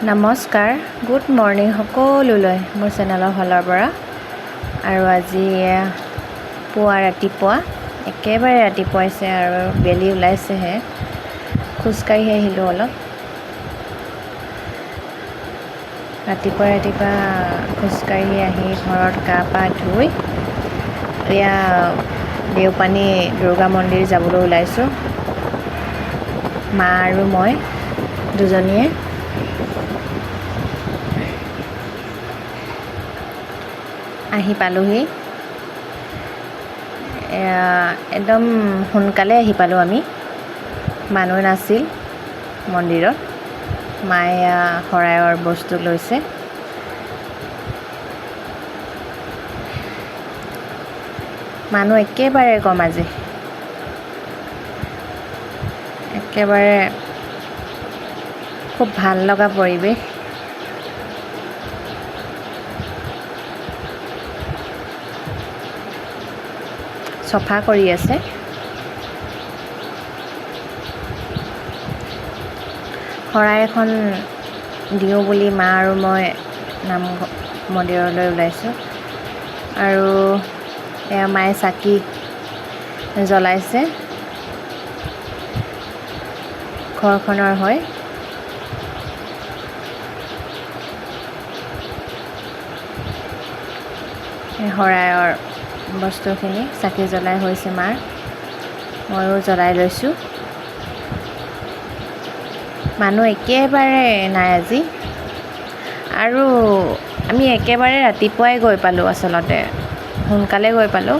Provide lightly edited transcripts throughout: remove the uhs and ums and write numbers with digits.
নমস্কাৰ, good morning সকলোলৈ মোৰ চেনেলৰ ফালৰ পৰা। আৰু আজি ৰাতিপুৱা একেবাৰে ৰাতিপুৱাইছে আৰু বেলি ওলাইছেহে। খোজকাঢ়ি আহিলোঁ অলপ। ৰাতিপুৱা খোজকাঢ়ি আহি ঘৰত গা পা ধুই এয়া দেওপানী দুৰ্গা মন্দিৰ যাবলৈ ওলাইছোঁ। মা আৰু মই দুজনীয়ে। আহি পালোহি। একদম সোনকালে আহি পালোঁ আমি। মানুহ নাছিল মন্দিৰত। মায়ে শৰাইৰ বস্তু লৈছে। মানুহ একেবাৰে কম আজি। একেবাৰে খুব ভাল লগা পৰিৱেশ। চফা কৰি আছে। শৰাই এখন দিওঁ বুলি মা আৰু মই নাম মন্দিৰলৈ ওলাইছোঁ। আৰু এয়া মায়ে চাকি জ্বলাইছে ঘৰখনৰ হয়। শৰাইৰ বস্তুখিনি চাকি জ্বলাই হৈছে মাৰ। ময়ো জ্বলাই লৈছোঁ। মানুহ একেবাৰে নাই আজি। আৰু আমি একেবাৰে ৰাতিপুৱাই গৈ পালোঁ। আচলতে সোনকালে গৈ পালোঁ।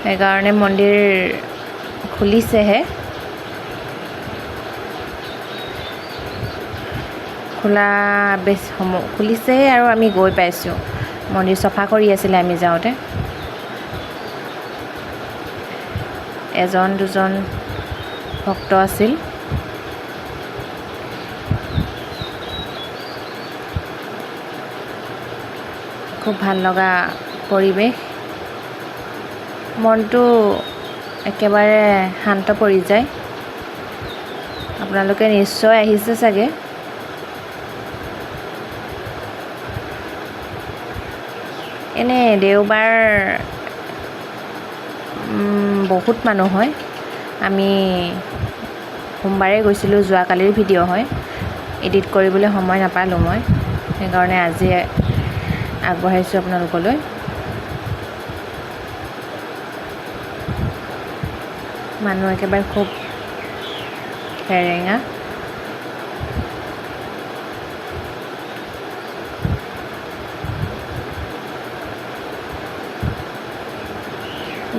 সেইকাৰণে মন্দিৰ খুলিছেহে। খোলা বেছি সময় খুলিছেহে আৰু আমি গৈ পাইছোঁ। মন্দিৰ চফা কৰি আছিলে আমি যাওঁতে। এজন দুজন ভক্ত আছিল। খুব ভাল লগা পৰিৱেশ। মনটো একেবাৰে শান্ত পৰি যায়। আপোনালোকে নিশ্চয় আহিছে চাগে। এনে দেওবাৰ বহুত মানুহ হয়। আমি সোমবাৰে গৈছিলোঁ। যোৱাকালিৰ ভিডিঅ' হয়। এডিট কৰিবলৈ সময় নাপালোঁ মই। সেইকাৰণে আজি আগবঢ়াইছোঁ আপোনালোকলৈ। মানুহ একেবাৰে খুব সেৰেঙা।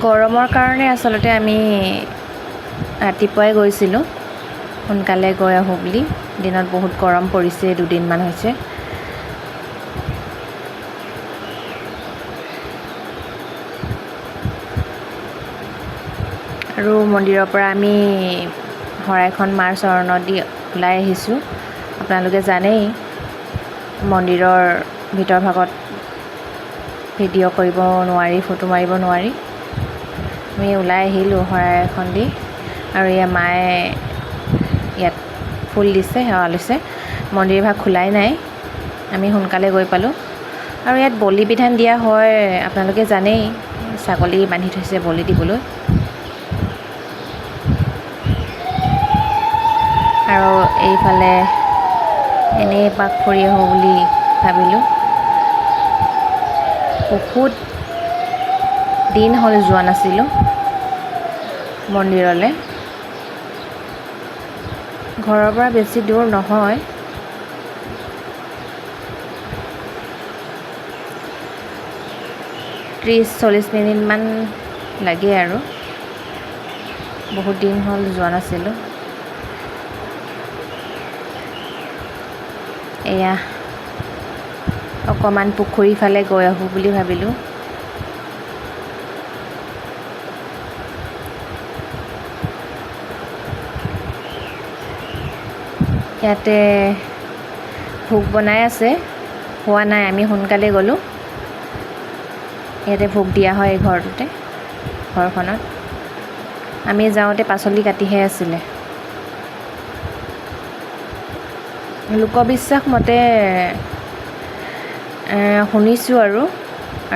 গৰমৰ কাৰণে আচলতে আমি ৰাতিপুৱাই গৈছিলোঁ। সোনকালে গৈ আহোঁ বুলি। দিনত বহুত গৰম পৰিছে। দুদিনমান হৈছে। আৰু মন্দিৰৰ পৰা আমি শৰাইখন মাৰ চৰণত দি ওলাই আহিছোঁ। আপোনালোকে জানেই মন্দিৰৰ ভিতৰ ভাগত ভিডিঅ' কৰিব নোৱাৰি, ফটো মাৰিব নোৱাৰি। আমি ওলাই আহিলোঁ শৰাই এখন দি। আৰু এয়া মায়ে ইয়াত ফুল দিছে, সেৱা লৈছে। মন্দিৰ ভাগ খোলাই নাই। আমি সোনকালে গৈ পালোঁ। আৰু ইয়াত বলি বিধান দিয়া হয়। আপোনালোকে জানেই ছাগলী বান্ধি থৈছে বলি দিবলৈ। আৰু এইফালে এনেই এপাক ফুৰি আহোঁ বুলি ভাবিলোঁ। বহুত দিন হ'ল যোৱা নাছিলোঁ মন্দিৰলৈ। ঘৰৰ পৰা বেছি দূৰ নহয়। ত্ৰিছ 40 মিনিটমান লাগে আৰু। বহুত দিন হ'ল যোৱা নাছিলোঁ। এয়া অকণমান পুখুৰী ফালে গৈ আহোঁ বুলি ভাবিলোঁ। ইয়াতে ভোগ বনাই আছে। হোৱা নাই। আমি সোনকালে গ'লোঁ। ইয়াতে ভোগ দিয়া হয় এই ঘৰখনত। আমি যাওঁতে পাচলি কাটিহে আছিলে। লোকবিশ্বাস মতে শুনিছোঁ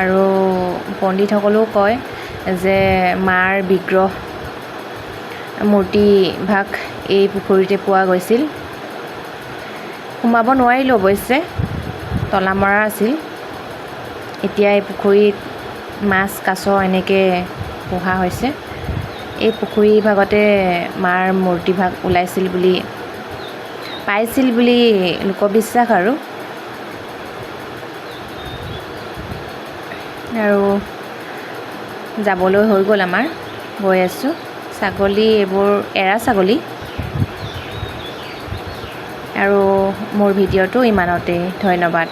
আৰু পণ্ডিতসকলেও কয় যে মাৰ বিগ্ৰহ মূৰ্তিভাগ এই পুখুৰীতে পোৱা গৈছিল। সোমাব নোৱাৰিলোঁ অৱশ্যে, তলা মৰা আছিল। এতিয়া এই পুখুৰীত মাছ কাছ এনেকৈ পোহা হৈছে। এই পুখুৰী ভাগতে মাৰ মূৰ্তিভাগ ওলাইছিল বুলি পাইছিল বুলি লোকবিশ্বাস আৰু যাবলৈ হৈ গ'ল আমাৰ, গৈ আছোঁ। ছাগলী এইবোৰ এৰা ছাগলী। আৰু মোৰ ভিডিঅ'টো ইমানতেই, ধন্যবাদ।